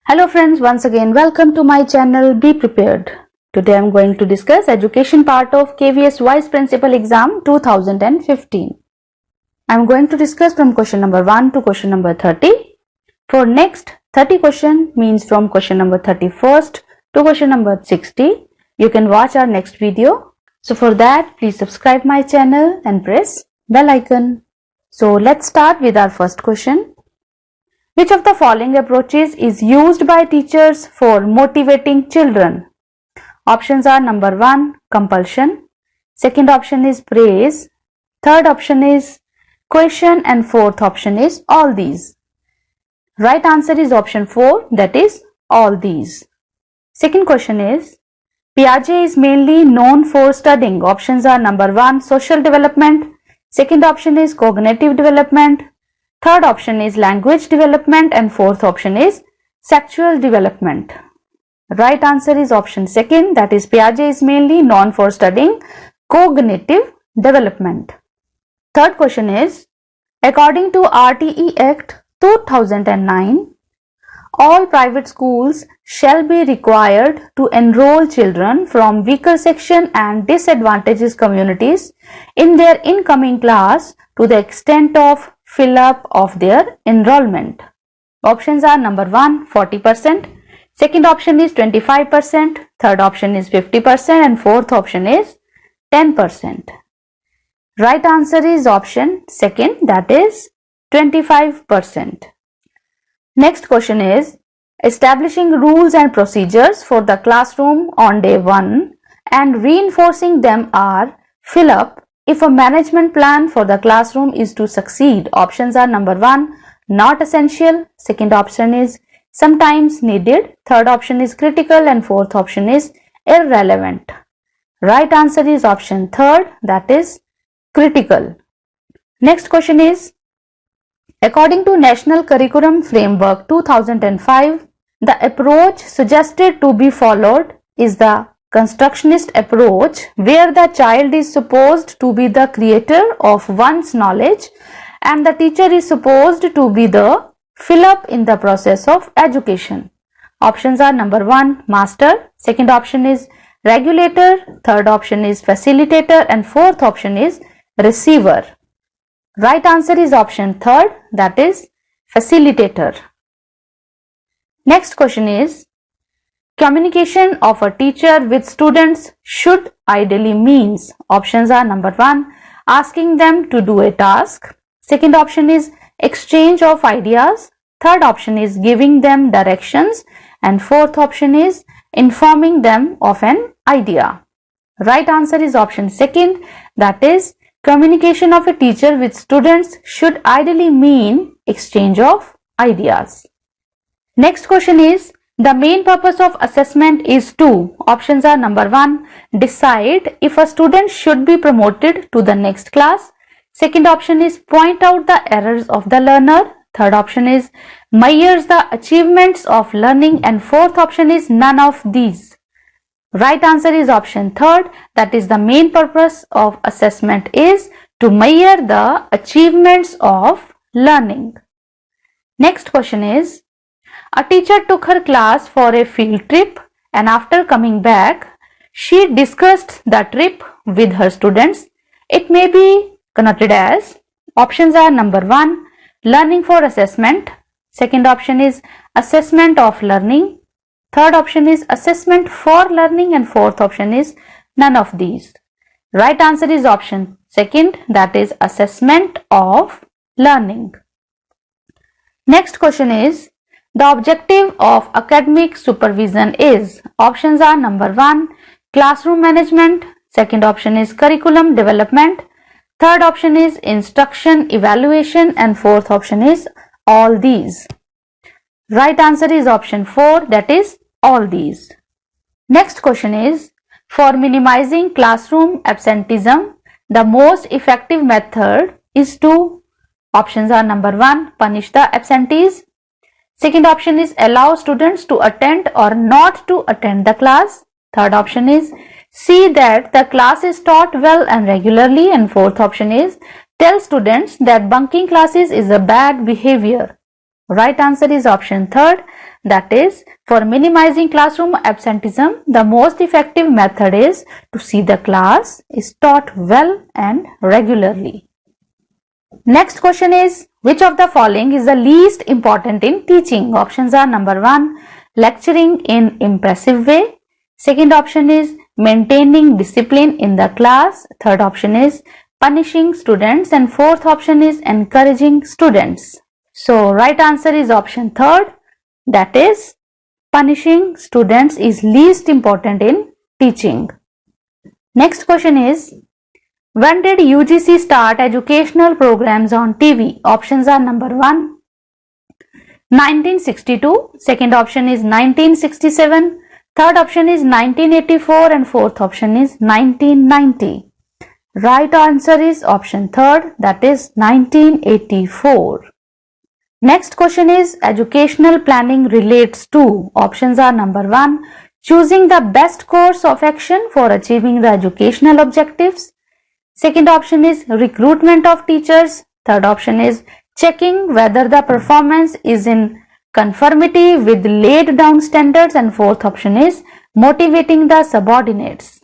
Hello friends, once again welcome to my channel Be Prepared. Today I am going to discuss education part of KVS Vice Principal Exam 2015. I am going to discuss from question number 1 to question number 30. For next 30 question means from question number 31st to question number 60. You can watch our next video. So for that please subscribe my channel and press bell icon. So let's start with our first question. Which of the following approaches is used by teachers for motivating children? Options are number 1, compulsion. Second option is praise. Third option is question and fourth option is all these. Right answer is option 4, that is all these. Second question is Piaget is mainly known for studying. Options are number 1, social development. Second option is cognitive development. Third option is language development and fourth option is sexual development. Right answer is option 2, that is Piaget is mainly known for studying cognitive development. Third question is according to RTE Act 2009, all private schools shall be required to enroll children from weaker section and disadvantaged communities in their incoming class to the extent of fill up of their enrollment. Options are number 1, 40%, second option is 25%, third option is 50% and fourth option is 10%. Right answer is option 2, that is 25%. Next question is establishing rules and procedures for the classroom on day 1 and reinforcing them are fill up if a management plan for the classroom is to succeed. Options are number 1, not essential, second option is sometimes needed, third option is critical and fourth option is irrelevant. Right answer is option 3, that is critical. Next question is according to National Curriculum Framework 2005, the approach suggested to be followed is the constructionist approach, where the child is supposed to be the creator of one's knowledge and the teacher is supposed to be the fill up in the process of education. Options are number 1, master, second option is regulator, third option is facilitator and fourth option is receiver. Right answer is option 3, that is facilitator. Next question is communication of a teacher with students should ideally means. Options are number 1, asking them to do a task. Second option is exchange of ideas. Third option is giving them directions. And fourth option is informing them of an idea. Right answer is option 2, that is communication of a teacher with students should ideally mean exchange of ideas. Next question is the main purpose of assessment is to. Options are number 1, decide if a student should be promoted to the next class. Second option is point out the errors of the learner. Third option is measures the achievements of learning and fourth option is none of these. Right answer is option 3, that is the main purpose of assessment is to measure the achievements of learning. Next question is a teacher took her class for a field trip and after coming back, she discussed the trip with her students. It may be connoted as. Options are number 1, learning for assessment. Second option is assessment of learning. Third option is assessment for learning and fourth option is none of these. Right answer is option 2, that is assessment of learning. Next question is the objective of academic supervision is. Options are number 1, classroom management. Second option is curriculum development. Third option is instruction evaluation and fourth option is all these. Right answer is option 4, that is all these. Next question is for minimizing classroom absenteeism, the most effective method is to. Options are number 1, punish the absentees. Second option is allow students to attend or not to attend the class. Third option is see that the class is taught well and regularly and fourth option is tell students that bunking classes is a bad behavior. Right answer is option 3, that is, for minimizing classroom absenteeism, the most effective method is to see the class is taught well and regularly. Next question is, which of the following is the least important in teaching? Options are number 1, lecturing in impressive way. Second option is maintaining discipline in the class. Third option is punishing students, and fourth option is encouraging students. So right answer is option third, that is punishing students is least important in teaching. Next question is, when did UGC start educational programs on TV? Options are number 1, 1962, second option is 1967, third option is 1984, and fourth option is 1990. Right answer is option third, that is 1984. Next question is, educational planning relates to. Options are number 1, choosing the best course of action for achieving the educational objectives. Second option is recruitment of teachers. Third option is checking whether the performance is in conformity with laid down standards, and fourth option is motivating the subordinates.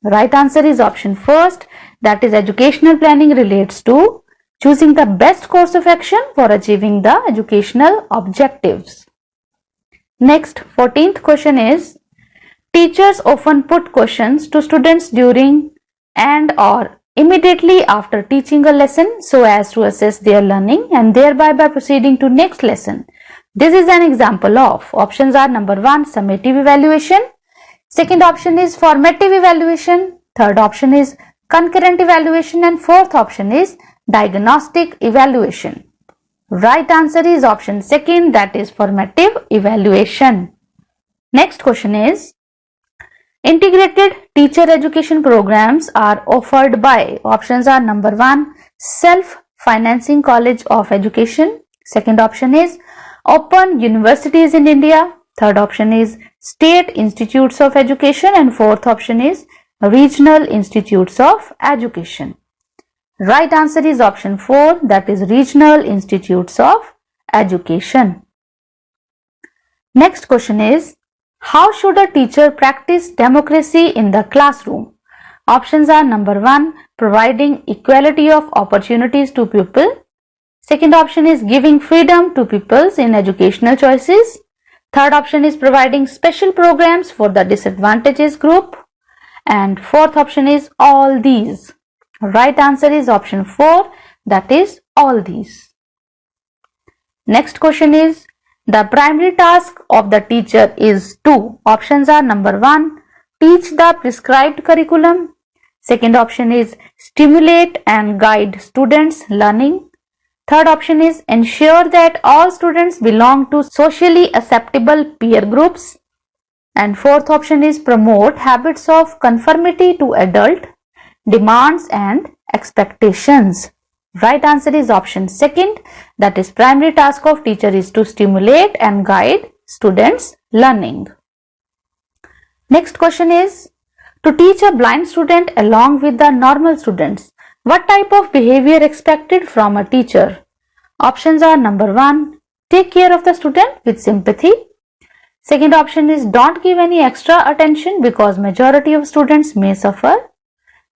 Right answer is option first, that is educational planning relates to choosing the best course of action for achieving the educational objectives. Next, 14th question is, teachers often put questions to students during and or immediately after teaching a lesson so as to assess their learning and thereby by proceeding to next lesson. This is an example of. Options are number 1, summative evaluation. Second option is formative evaluation. Third option is concurrent evaluation, and fourth option is diagnostic evaluation. Right answer is option second, that is formative evaluation. Next question is, integrated teacher education programs are offered by. Options are number 1, self-financing college of education. Second option is open universities in India. Third option is state institutes of education, and fourth option is regional institutes of education. Right answer is option 4, that is regional institutes of education. Next question is, how should a teacher practice democracy in the classroom? Options are number 1, providing equality of opportunities to pupil. Second option is giving freedom to pupils in educational choices. Third option is providing special programs for the disadvantaged group. And fourth option is all these. Right answer is option 4, that is all these. Next question is, the primary task of the teacher is to. Options are number 1, teach the prescribed curriculum. Second option is stimulate and guide students' learning. Third option is ensure that all students belong to socially acceptable peer groups. And fourth option is promote habits of conformity to adult demands and expectations. Right answer is option second, that is primary task of teacher is to stimulate and guide students' learning. Next question is, to teach a blind student along with the normal students, what type of behavior expected from a teacher? Options are number 1, take care of the student with sympathy. Second option is don't give any extra attention because majority of students may suffer.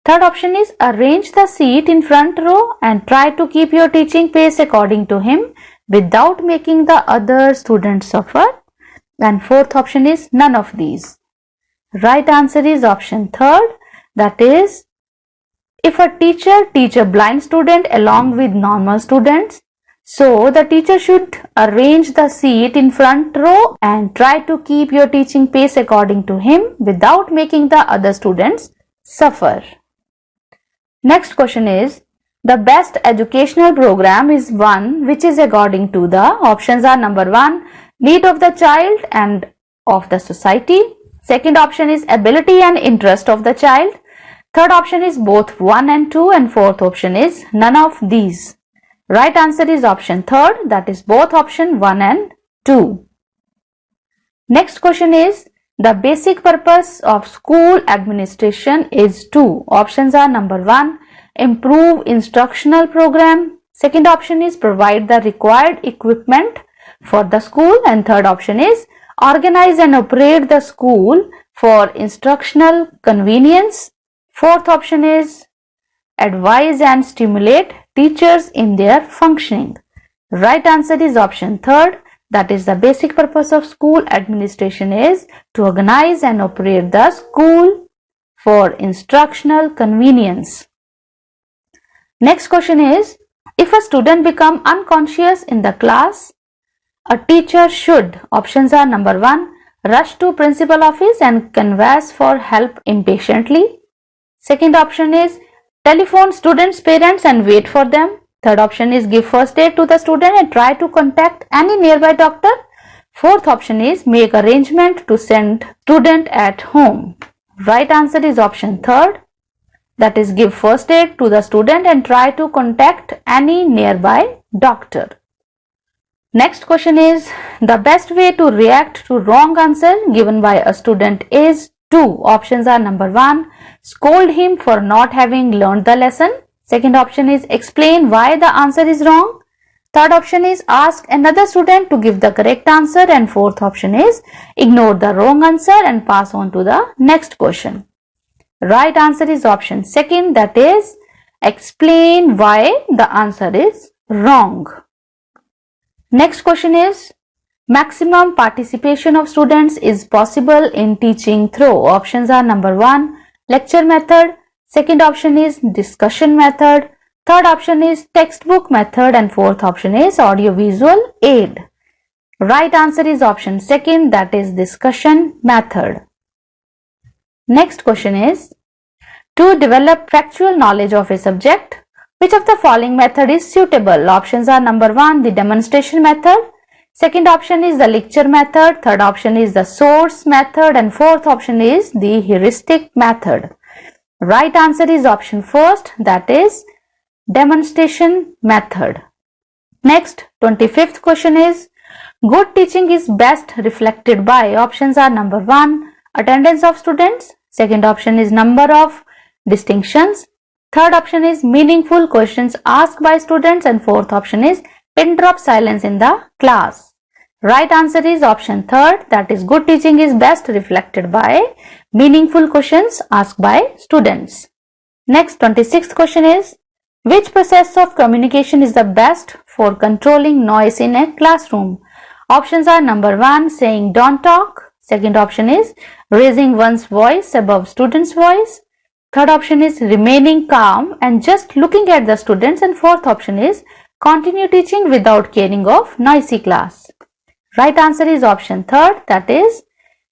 Third option is arrange the seat in front row and try to keep your teaching pace according to him without making the other students suffer. And fourth option is none of these. Right answer is option third, that is, if a teacher teach a blind student along with normal students, so the teacher should arrange the seat in front row and try to keep your teaching pace according to him without making the other students suffer. Next question is, the best educational program is one which is according to the. Options are number 1, need of the child and of the society. Second option is ability and interest of the child. Third option is both 1 and 2, and fourth option is none of these. Right answer is option third, that is both option 1 and 2. Next question is, the basic purpose of school administration is to. Options are number 1, improve instructional program. Second option is provide the required equipment for the school, and third option is organize and operate the school for instructional convenience. Fourth option is advise and stimulate teachers in their functioning. Right answer is option third, that is the basic purpose of school administration is to organize and operate the school for instructional convenience. Next question is, if a student become unconscious in the class, a teacher should, options are number 1, rush to principal office and canvass for help impatiently. Second option is telephone students' parents and wait for them. Third option is give first aid to the student and try to contact any nearby doctor. Fourth option is make arrangement to send student at home. Right answer is option third, that is give first aid to the student and try to contact any nearby doctor. Next question is, the best way to react to wrong answer given by a student is to, options are number 1, scold him for not having learned the lesson. Second option is explain why the answer is wrong. Third option is ask another student to give the correct answer, and fourth option is ignore the wrong answer and pass on to the next question. Right answer is option second, that is explain why the answer is wrong. Next question is, maximum participation of students is possible in teaching through, options are number 1, lecture method. Second option is discussion method. Third option is textbook method, and fourth option is audiovisual aid. Right answer is option second, that is discussion method. Next question is, to develop factual knowledge of a subject, which of the following method is suitable? Options are number 1, the demonstration method. Second option is the lecture method. Third option is the source method, and fourth option is the heuristic method. Right answer is option first, that is demonstration method. Next, 25th question is, good teaching is best reflected by, options are number 1, attendance of students. Second option is number of distinctions. Third option is meaningful questions asked by students, and fourth option is pin drop silence in the class. Right answer is option third, that is good teaching is best reflected by meaningful questions asked by students. Next, 26th question is, which process of communication is the best for controlling noise in a classroom? Options are number 1, saying don't talk. Second option is raising one's voice above students' voice. Third option is remaining calm and just looking at the students, and fourth option is continue teaching without caring of noisy class. Right answer is option third, that is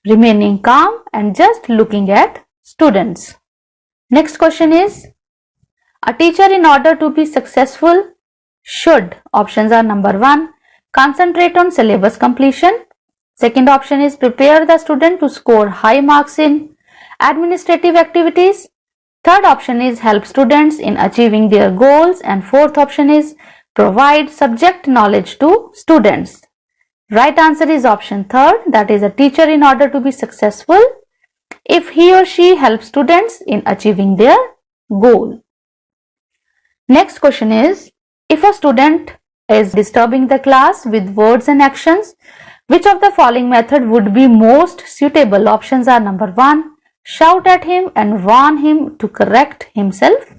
remaining calm and just looking at students. Next question is, a teacher in order to be successful should, options are number 1, concentrate on syllabus completion. Second option is prepare the student to score high marks in administrative activities. Third option is help students in achieving their goals, and fourth option is provide subject knowledge to students. Right answer is option third, that is a teacher in order to be successful if he or she helps students in achieving their goal. Next question is, if a student is disturbing the class with words and actions, which of the following method would be most suitable? Options are number 1, shout at him and warn him to correct himself.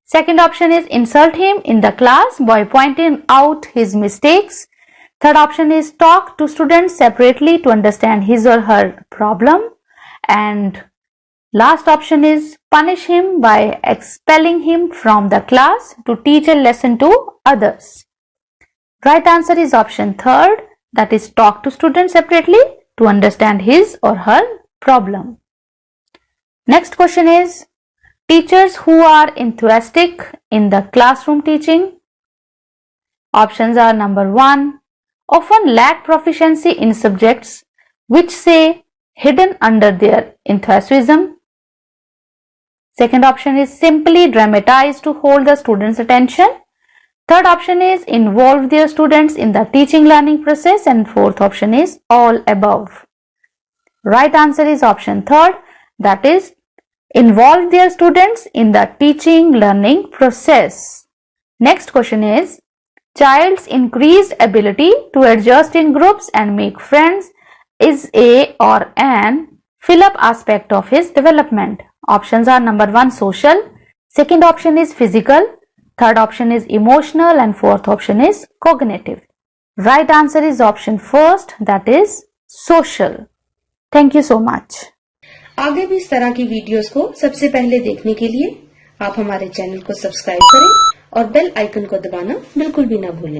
Second option is insult him in the class by pointing out his mistakes. Third option is talk to students separately to understand his or her problem. And last option is punish him by expelling him from the class to teach a lesson to others. Right answer is option third, that is talk to students separately to understand his or her problem. Next question is, teachers who are enthusiastic in the classroom teaching. Options are number 1, often lack proficiency in subjects which say hidden under their enthusiasm. Second option is simply dramatize to hold the students' attention. Third option is involve their students in the teaching learning process, and fourth option is all above. Right answer is option third, that is involve their students in the teaching learning process. Next question is, Child's increased ability to adjust in groups and make friends is a or an fill-up aspect of his development. Options are number 1 social, second option is physical, third option is emotional and fourth option is cognitive. Right answer is option first, that is social. Thank you so much. आगे भी इस तरह की videos को सबसे पहले देखने के लिए आप हमारे चैनल को सब्सक्राइब करें और बेल आइकन को दबाना बिल्कुल भी ना भूलें।